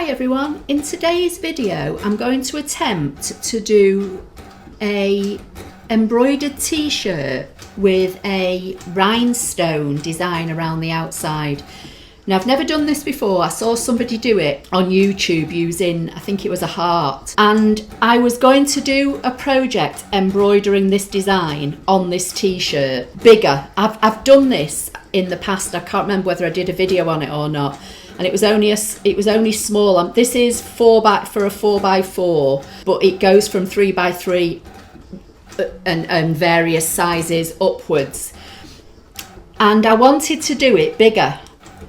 Hi everyone, in today's video I'm going to attempt to do a embroidered t-shirt with a rhinestone design around the outside. Now I've never done this before. I saw somebody do it on YouTube using, I think it was a heart, and I was going to do a project embroidering this design on this t-shirt bigger. I've done this in the past. I can't remember whether I did a video on it or not. And it was only small. This is for a 4x4, but it goes from 3x3 and various sizes upwards. And I wanted to do it bigger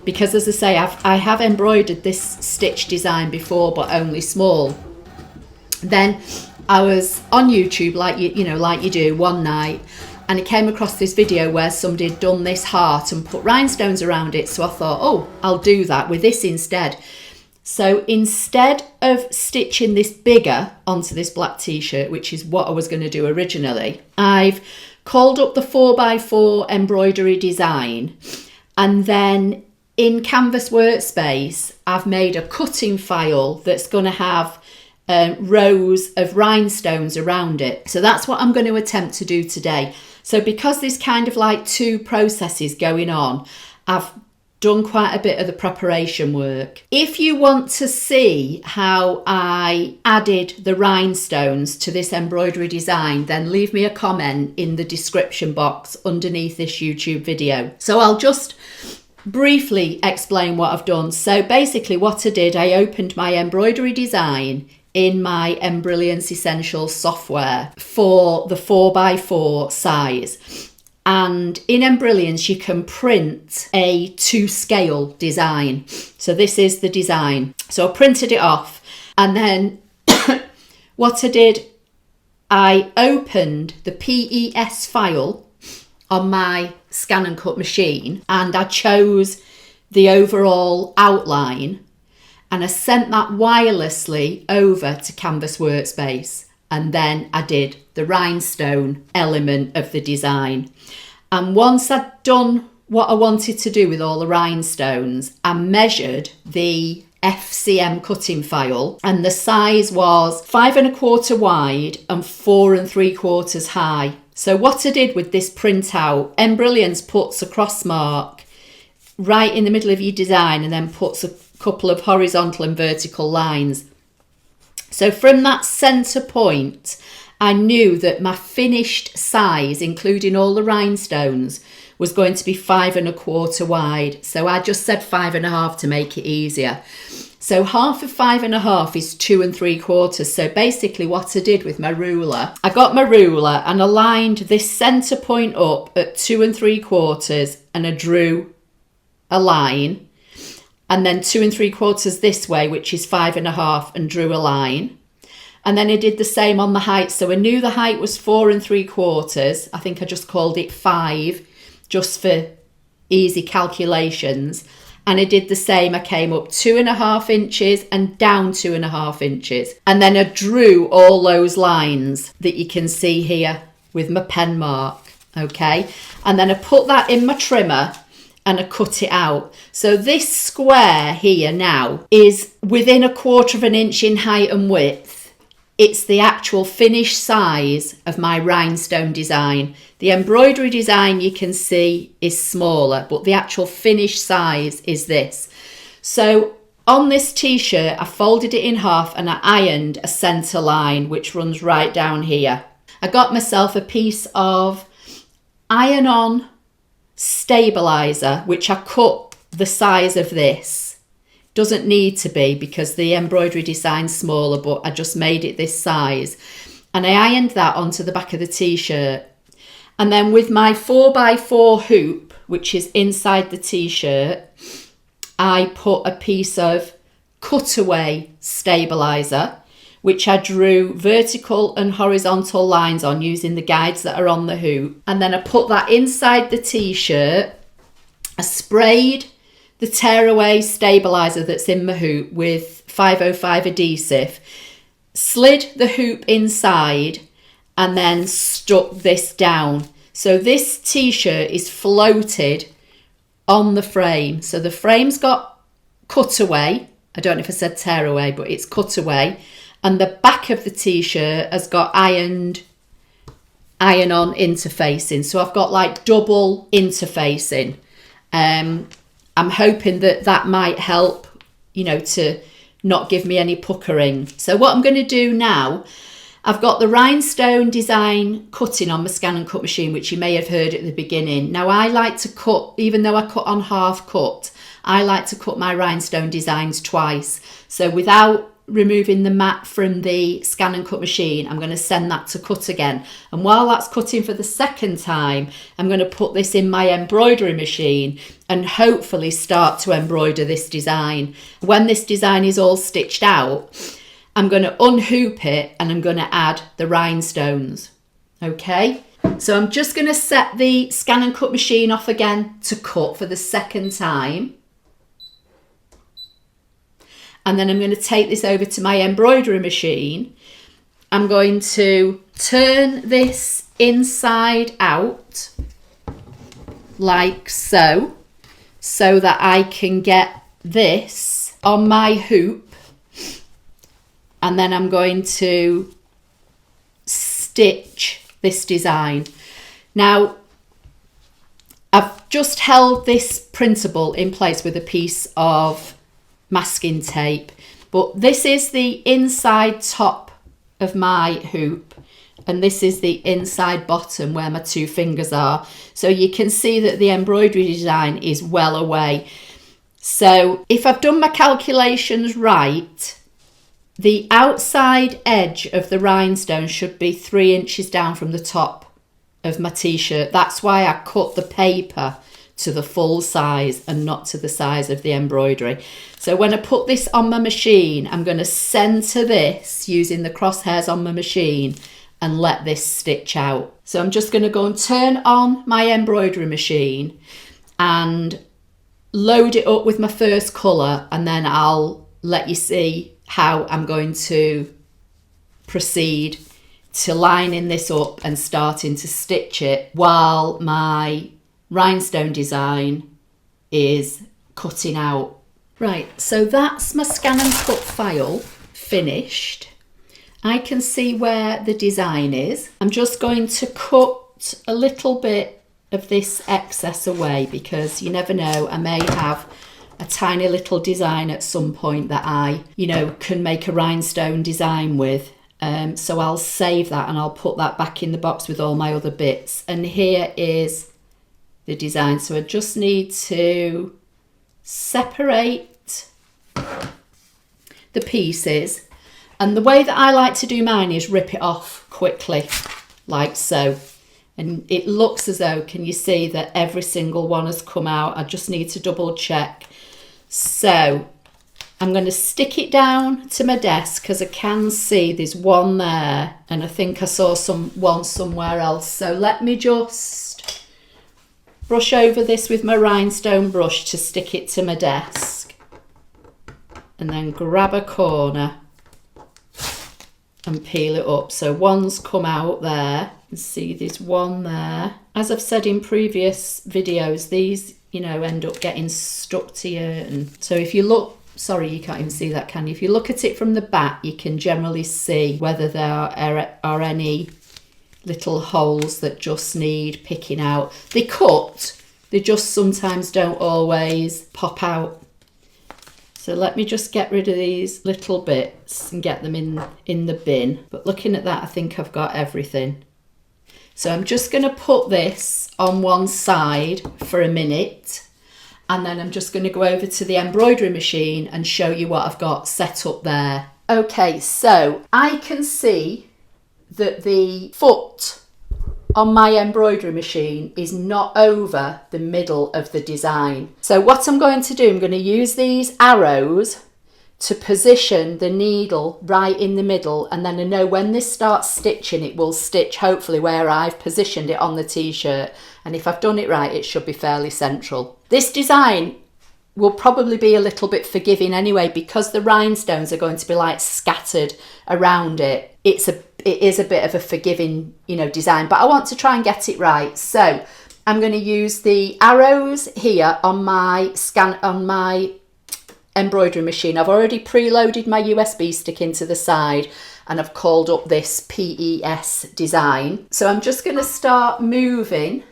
because, as I say, I have embroidered this stitch design before, but only small. Then I was on YouTube, like you do, one night, and I came across this video where somebody had done this heart and put rhinestones around it. So I thought, oh, I'll do that with this instead. So instead of stitching this bigger onto this black t-shirt, which is what I was going to do originally, I've called up the 4x4 embroidery design, and then in Canvas Workspace, I've made a cutting file that's going to have rows of rhinestones around it. So that's what I'm going to attempt to do today. So because there's kind of like two processes going on, I've done quite a bit of the preparation work. If you want to see how I added the rhinestones to this embroidery design, then leave me a comment in the description box underneath this YouTube video. So I'll just briefly explain what I've done. So basically what I did, I opened my embroidery design in my Embrilliance Essentials software for the 4x4 size. And in Embrilliance, you can print a to scale design. So this is the design. So I printed it off. And then what I did, I opened the PES file on my ScanNCut machine, and I chose the overall outline, and I sent that wirelessly over to Canvas Workspace, and then I did the rhinestone element of the design. And once I'd done what I wanted to do with all the rhinestones, I measured the FCM cutting file, and the size was 5 1/4 wide and 4 3/4 high. So what I did with this printout, Embrilliance puts a cross mark right in the middle of your design and then puts a couple of horizontal and vertical lines. So from that centre point, I knew that my finished size, including all the rhinestones, was going to be 5 1/4 wide. So I just said 5 1/2 to make it easier. So half of 5 1/2 is 2 3/4. So basically what I did with my ruler, I got my ruler and I lined this centre point up at 2 3/4, and I drew a line, and then 2 3/4 this way, which is 5 1/2, and drew a line. And then I did the same on the height. So I knew the height was 4 3/4. I think I just called it 5 just for easy calculations. And I did the same. I came up 2 1/2 inches and down 2 1/2 inches. And then I drew all those lines that you can see here with my pen mark. Okay. And then I put that in my trimmer and I cut it out. So this square here now is within 1/4 of an inch in height and width. It's the actual finished size of my rhinestone design. The embroidery design you can see is smaller, but the actual finished size is this. So on this t-shirt, I folded it in half and I ironed a centre line, which runs right down here. I got myself a piece of iron-on stabiliser, which I cut the size of this. Doesn't need to be because the embroidery design's smaller, but I just made it this size. And I ironed that onto the back of the t-shirt. And then with my 4x4 hoop, which is inside the t-shirt, I put a piece of cutaway stabiliser, which I drew vertical and horizontal lines on using the guides that are on the hoop. And then I put that inside the t-shirt. I sprayed the tearaway stabiliser that's in my hoop with 505 adhesive, slid the hoop inside, and then stuck this down. So this t-shirt is floated on the frame. So the frame's got cutaway I don't know if I said tear away, but it's cut away. And the back of the t-shirt has got iron-on interfacing. So I've got like double interfacing. I'm hoping that might help, you know, to not give me any puckering. So what I'm going to do now, I've got the rhinestone design cutting on my ScanNCut machine, which you may have heard at the beginning. Now I like to cut, even though I cut on half cut, I like to cut my rhinestone designs twice. So without removing the mat from the ScanNCut machine, I'm going to send that to cut again. And while that's cutting for the second time, I'm going to put this in my embroidery machine and hopefully start to embroider this design. When this design is all stitched out, I'm going to unhoop it and I'm going to add the rhinestones. Okay, so I'm just going to set the ScanNCut machine off again to cut for the second time. And then I'm going to take this over to my embroidery machine. I'm going to turn this inside out like so that I can get this on my hoop. And then I'm going to stitch this design. Now, I've just held this printable in place with a piece of masking tape, but this is the inside top of my hoop and this is the inside bottom where my two fingers are, so you can see that the embroidery design is well away. So if I've done my calculations right, the outside edge of the rhinestone should be 3 inches down from the top of my t-shirt. That's why I cut the paper to the full size and not to the size of the embroidery. So when I put this on my machine, I'm going to center this using the crosshairs on my machine and let this stitch out. So I'm just going to go and turn on my embroidery machine and load it up with my first colour, and then I'll let you see how I'm going to proceed to lining this up and starting to stitch it while my rhinestone design is cutting out. Right, so that's my ScanNCut file finished. I can see where the design is. I'm just going to cut a little bit of this excess away because you never know, I may have a tiny little design at some point that I, you know, can make a rhinestone design with. So I'll save that and I'll put that back in the box with all my other bits. And here is the design. So I just need to separate the pieces, and the way that I like to do mine is rip it off quickly like so, and it looks as though, can you see that every single one has come out? I just need to double check. So I'm going to stick it down to my desk because I can see there's one there and I think I saw one somewhere else. So let me just brush over this with my rhinestone brush to stick it to my desk, and then grab a corner and peel it up. So one's come out there. You can see there's one there. As I've said in previous videos, these, you know, end up getting stuck to you. And so if you look, sorry, you can't even see that, can you? If you look at it from the back, you can generally see whether there are any little holes that just need picking out. They cut, they just sometimes don't always pop out. So let me just get rid of these little bits and get them in the bin. But looking at that, I think I've got everything. So I'm just going to put this on one side for a minute, and then I'm just going to go over to the embroidery machine and show you what I've got set up there. Okay, so I can see that the foot on my embroidery machine is not over the middle of the design. So what I'm going to do, I'm going to use these arrows to position the needle right in the middle, and then I know when this starts stitching, it will stitch hopefully where I've positioned it on the t-shirt, and if I've done it right, it should be fairly central. This design will probably be a little bit forgiving anyway, because the rhinestones are going to be like scattered around it. It is a bit of a forgiving, you know, design, but I want to try and get it right. So I'm going to use the arrows here on my embroidery machine. I've already preloaded my USB stick into the side and I've called up this PES design. So I'm just going to start moving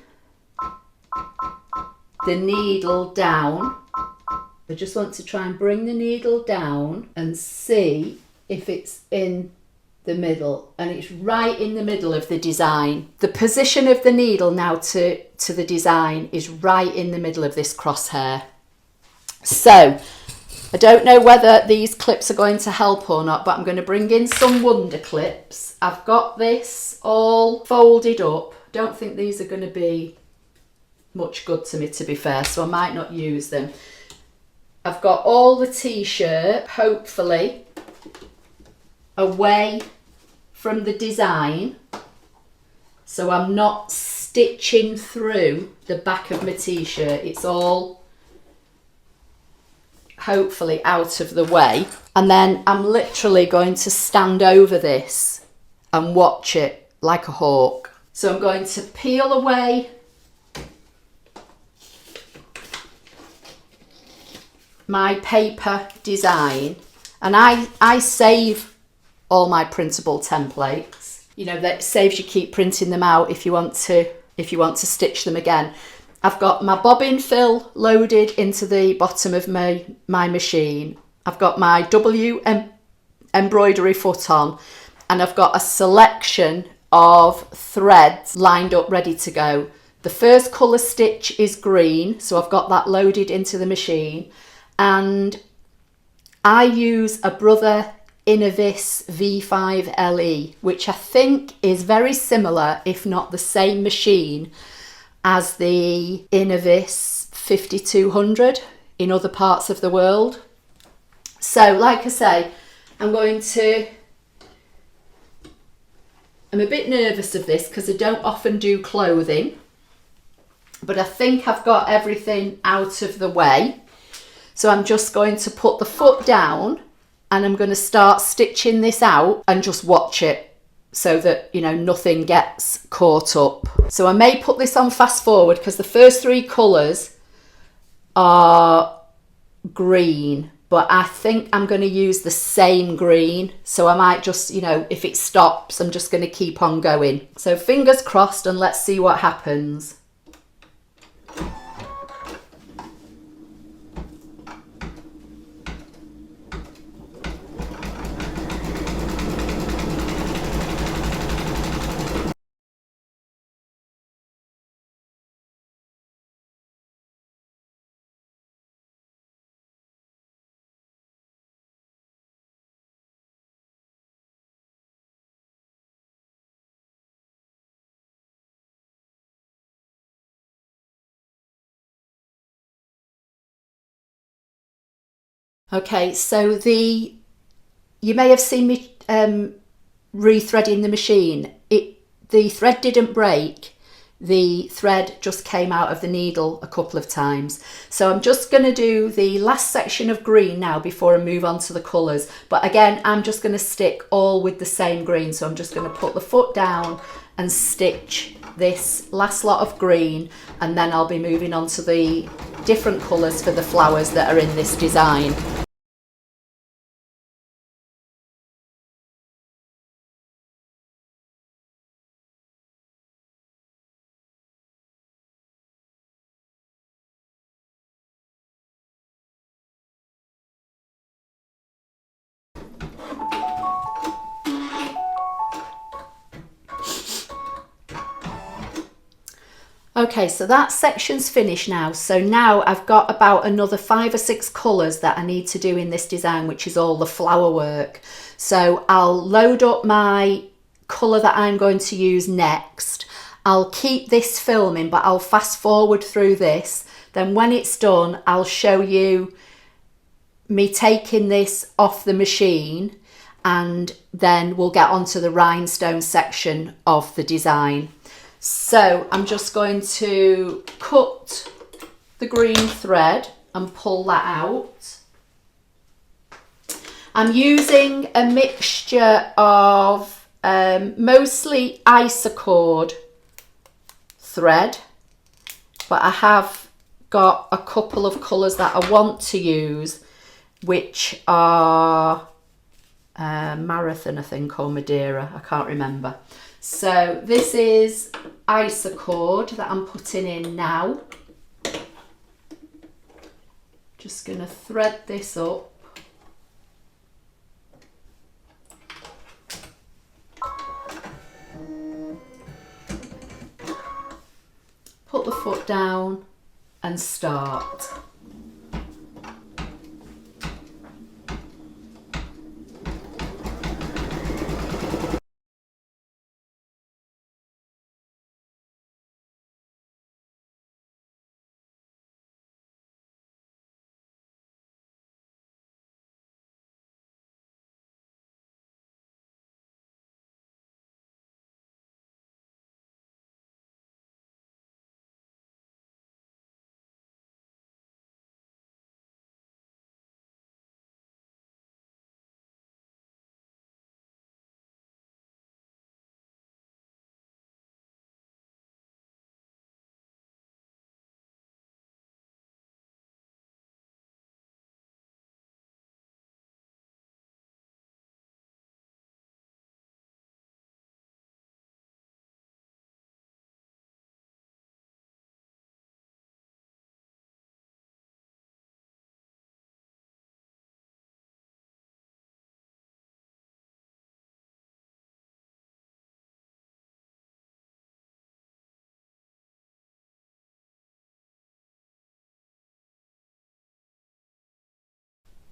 the needle down. I just want to try and bring the needle down and see if it's in the middle, and it's right in the middle of the design. The position of the needle now to the design is right in the middle of this crosshair. So I don't know whether these clips are going to help or not, but I'm going to bring in some wonder clips. I've got this all folded up. Don't think these are going to be much good to me, to be fair, so I might not use them. I've got all the t-shirt, hopefully, away from the design, so I'm not stitching through the back of my t-shirt. It's all hopefully out of the way, and then I'm literally going to stand over this and watch it like a hawk. So I'm going to peel away my paper design, and I save all my printable templates. You know, that saves you keep printing them out if you want to stitch them again. I've got my bobbin fill loaded into the bottom of my machine. I've got my embroidery foot on, and I've got a selection of threads lined up ready to go. The first colour stitch is green, so I've got that loaded into the machine, and I use a Brother Innovis V5LE, which I think is very similar, if not the same machine as the Innovis 5200 in other parts of the world. So like I say, I'm a bit nervous of this because I don't often do clothing, but I think I've got everything out of the way. So I'm just going to put the foot down and I'm going to start stitching this out and just watch it so that, you know, nothing gets caught up. So I may put this on fast forward because the first three colours are green, but I think I'm going to use the same green. So I might just, you know, if it stops, I'm just going to keep on going. So fingers crossed, and let's see what happens. Okay, so you may have seen me rethreading the machine. The thread didn't break. The thread just came out of the needle a couple of times. So I'm just going to do the last section of green now before I move on to the colours. But again, I'm just going to stick all with the same green. So I'm just going to put the foot down and stitch this last lot of green, and then I'll be moving on to the different colours for the flowers that are in this design. Okay, so that section's finished now. So now I've got about another 5 or 6 colours that I need to do in this design, which is all the flower work. So I'll load up my colour that I'm going to use next. I'll keep this filming, but I'll fast forward through this. Then when it's done, I'll show you me taking this off the machine, and then we'll get onto the rhinestone section of the design. So I'm just going to cut the green thread and pull that out. I'm using a mixture of mostly isocord thread, but I have got a couple of colours that I want to use, which are Marathon, I think, or Madeira, I can't remember. So this is Isocord that I'm putting in now. Just going to thread this up. Put the foot down and start.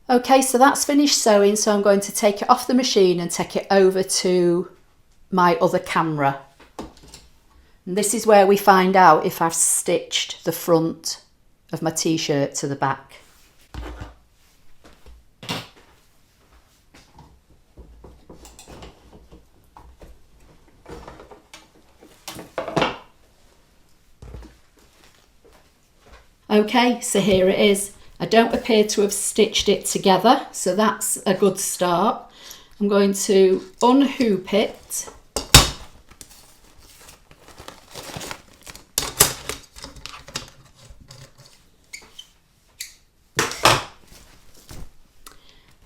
Okay, so that's finished sewing, so I'm going to take it off the machine and take it over to my other camera. And this is where we find out if I've stitched the front of my t-shirt to the back. Okay, so here it is. I don't appear to have stitched it together, so that's a good start. I'm going to unhoop it.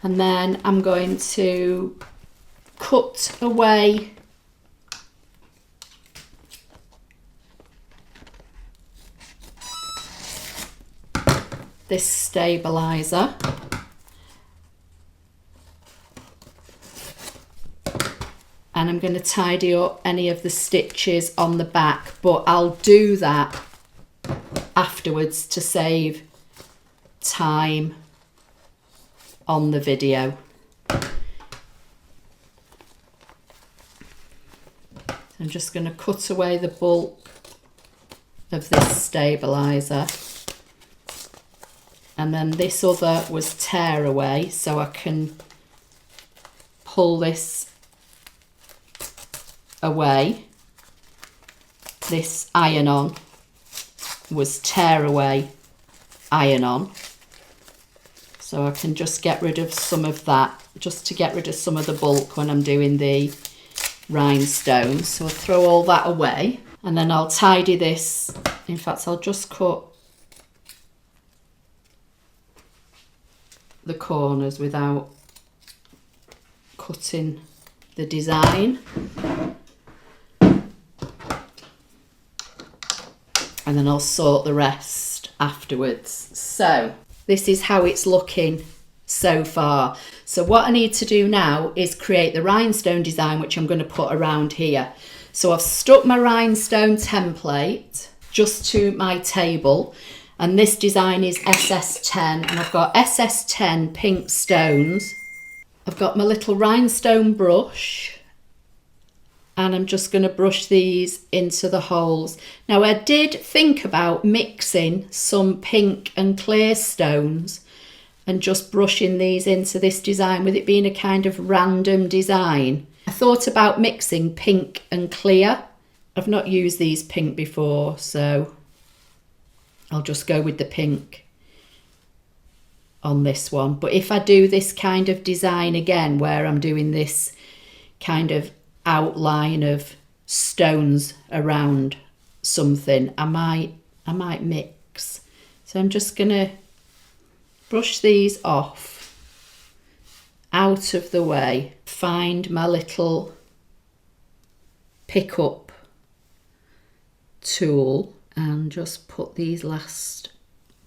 And then I'm going to cut away this stabilizer. And I'm going to tidy up any of the stitches on the back, but I'll do that afterwards to save time on the video. I'm just going to cut away the bulk of this stabilizer. And then this other was tear away, so I can pull this away. This iron on was tear away iron on. So I can just get rid of some of that, just to get rid of some of the bulk when I'm doing the rhinestones. So I'll throw all that away and then I'll tidy this. In fact, I'll just cut the corners without cutting the design. And then I'll sort the rest afterwards. So this is how it's looking so far. So what I need to do now is create the rhinestone design, which I'm going to put around here. So I've stuck my rhinestone template just to my table, and this design is SS10, and I've got SS10 pink stones. I've got my little rhinestone brush, and I'm just going to brush these into the holes. Now I did think about mixing some pink and clear stones and just brushing these into this design, with it being a kind of random design. I thought about mixing pink and clear. I've not used these pink before, so I'll just go with the pink on this one. But if I do this kind of design again, where I'm doing this kind of outline of stones around something, I might mix. So I'm just gonna brush these off. out of the way, find my little pick up tool and just put these last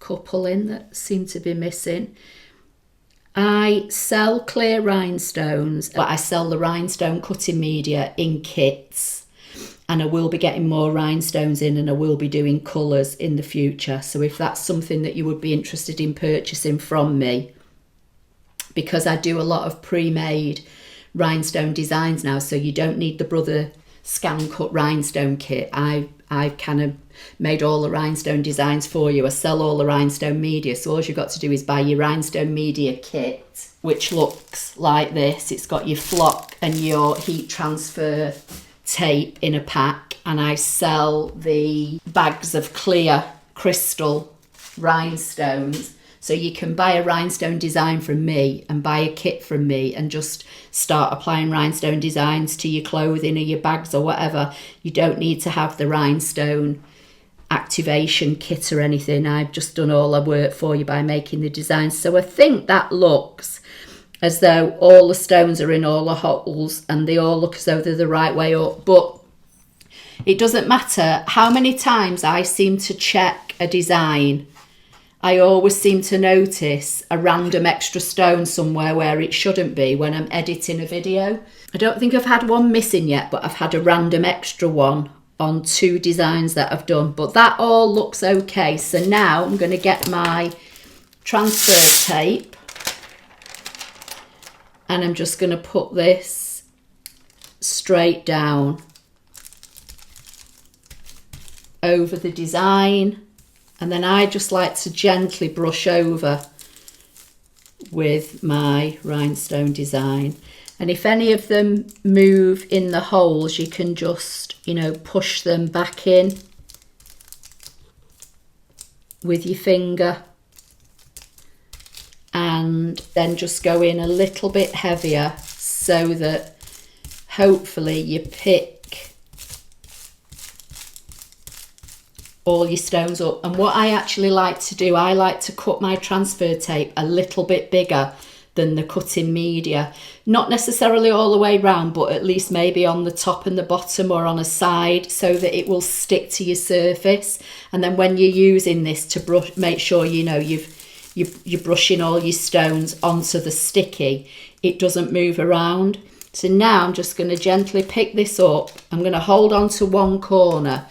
couple in that seem to be missing. I sell clear rhinestones, but I sell the rhinestone cutting media in kits, and I will be getting more rhinestones in, and I will be doing colours in the future. So if that's something that you would be interested in purchasing from me, because I do a lot of pre-made rhinestone designs now, so you don't need the Brother ScanNCut rhinestone kit. I've kind of made all the rhinestone designs for you. I sell all the rhinestone media, so all you've got to do is buy your rhinestone media kit, which looks like this. It's got your flock and your heat transfer tape in a pack, and I sell the bags of clear crystal rhinestones. So you can buy a rhinestone design from me and buy a kit from me and just start applying rhinestone designs to your clothing or your bags or whatever. You don't need to have the rhinestone activation kit or anything. I've just done all the work for you by making the designs. So I think that looks as though all the stones are in all the holes and they all look as though they're the right way up. But it doesn't matter how many times I seem to check a design, I always seem to notice a random extra stone somewhere where it shouldn't be when I'm editing a video. I don't think I've had one missing yet, but I've had a random extra one on 2 designs that I've done. But that all looks okay. So now I'm going to get my transfer tape and I'm just going to put this straight down over the design. And then I just like to gently brush over with my rhinestone design. And if any of them move in the holes, you can just, you know, push them back in with your finger. And then just go in a little bit heavier so that hopefully you pick all your stones up. And what I actually like to do, I like to cut my transfer tape a little bit bigger than the cutting media. Not necessarily all the way round, but at least maybe on the top and the bottom or on a side so that it will stick to your surface. And then when you're using this to brush, make sure you know you're brushing all your stones onto the sticky. It doesn't move around. So now I'm just going to gently pick this up. I'm going to hold on to one corner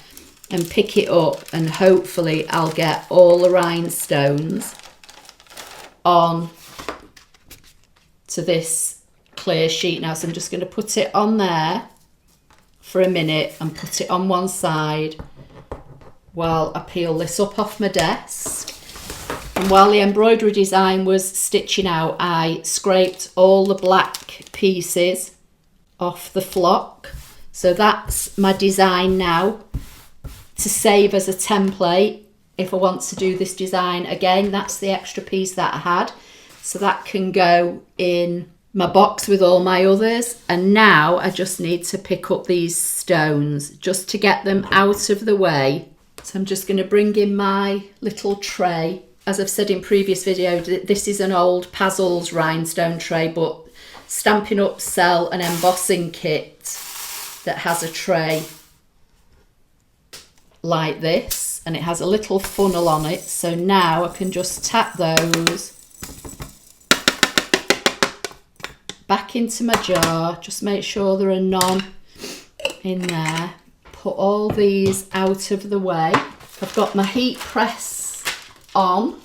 and pick it up, and hopefully I'll get all the rhinestones on to this clear sheet now. So I'm just going to put it on there for a minute and put it on one side while I peel this up off my desk. And while the embroidery design was stitching out, I scraped all the black pieces off the flock. So that's my design now, to save as a template if I want to do this design again. That's the extra piece that I had, so that can go in my box with all my others. And now I just need to pick up these stones just to get them out of the way. So I'm just going to bring in my little tray. As I've said in previous videos, this is an old Puzzles rhinestone tray, but Stampin' Up sell an embossing kit that has a tray like this, and it has a little funnel on it. So now I can just tap those back into my jar, just make sure there are none in there, put all these out of the way. I've got my heat press on,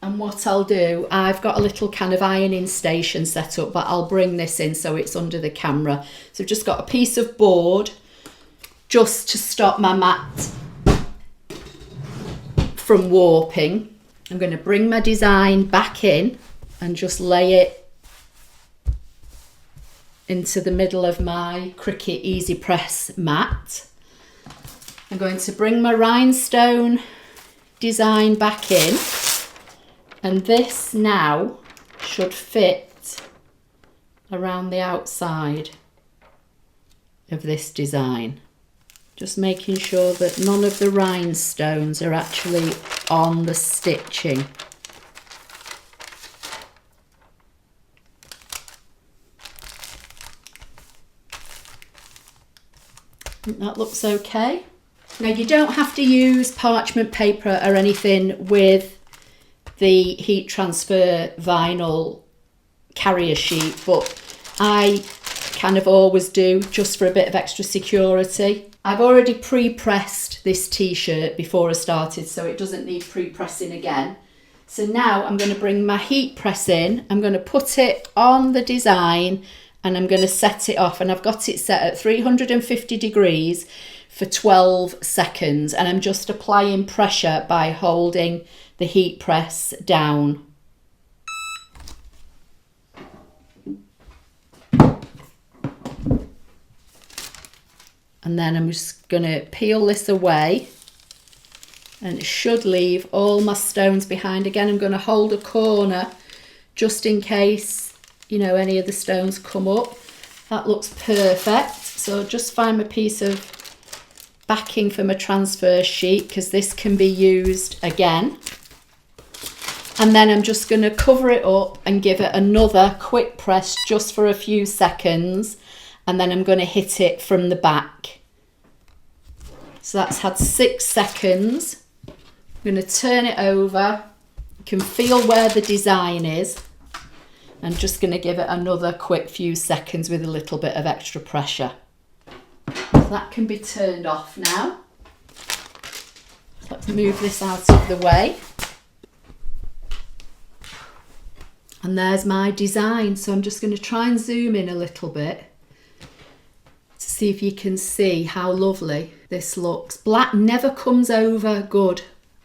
and what I'll do, I've got a little kind of ironing station set up, but I'll bring this in so it's under the camera. So I've just got a piece of board just to stop my mat from warping. I'm going to bring my design back in and just lay it into the middle of my Cricut Easy Press mat. I'm going to bring my rhinestone design back in, and this now should fit around the outside of this design. Just making sure that none of the rhinestones are actually on the stitching. think that looks okay. Now you don't have to use parchment paper or anything with the heat transfer vinyl carrier sheet, but I kind of always do, just for a bit of extra security. I've already pre-pressed this t-shirt before I started, so it doesn't need pre-pressing again. So now I'm going to bring my heat press in, I'm going to put it on the design and I'm going to set it off, and I've got it set at 350 degrees for 12 seconds, and I'm just applying pressure by holding the heat press down. And then I'm just going to peel this away, and it should leave all my stones behind. Again, I'm going to hold a corner just in case, you know, any of the stones come up. That looks perfect. So just find my piece of backing for my transfer sheet, because this can be used again. And then I'm just going to cover it up and give it another quick press just for a few seconds, and then I'm going to hit it from the back. So that's had 6 seconds. I'm going to turn it over. You can feel where the design is. I'm just going to give it another quick few seconds with a little bit of extra pressure. So that can be turned off now. Let's move this out of the way. And there's my design. So I'm just going to try and zoom in a little bit to see if you can see how lovely this looks. Black never comes over good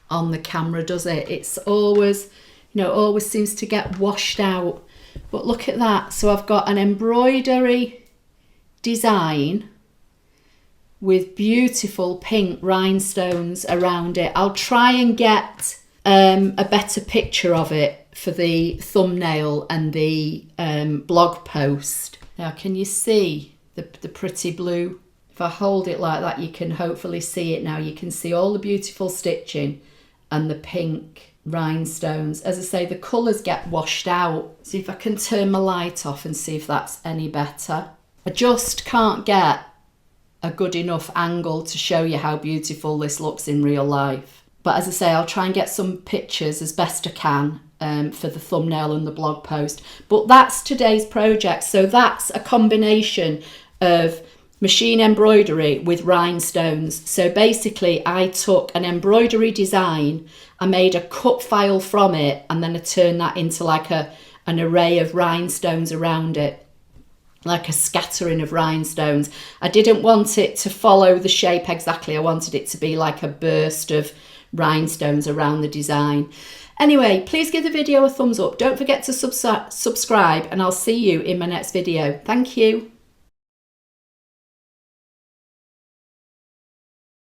on the camera, does it? It's always, you know, always seems to get washed out. But look at that. So I've got an embroidery design with beautiful pink rhinestones around it. I'll try and get a better picture of it for the thumbnail and the blog post. Now, can you see the pretty blue? If I hold it like that, you can hopefully see it now. You can see all the beautiful stitching and the pink rhinestones. As I say, the colours get washed out. See if I can turn my light off and see if that's any better. I just can't get a good enough angle to show you how beautiful this looks in real life. But as I say, I'll try and get some pictures as best I can for the thumbnail and the blog post. But that's today's project. So that's a combination of machine embroidery with rhinestones. So basically I took an embroidery design, I made a cut file from it, and then I turned that into like an array of rhinestones around it, like a scattering of rhinestones. I didn't want it to follow the shape exactly. I wanted it to be like a burst of rhinestones around the design. Anyway, please give the video a thumbs up. Don't forget to subscribe, and I'll see you in my next video. Thank you.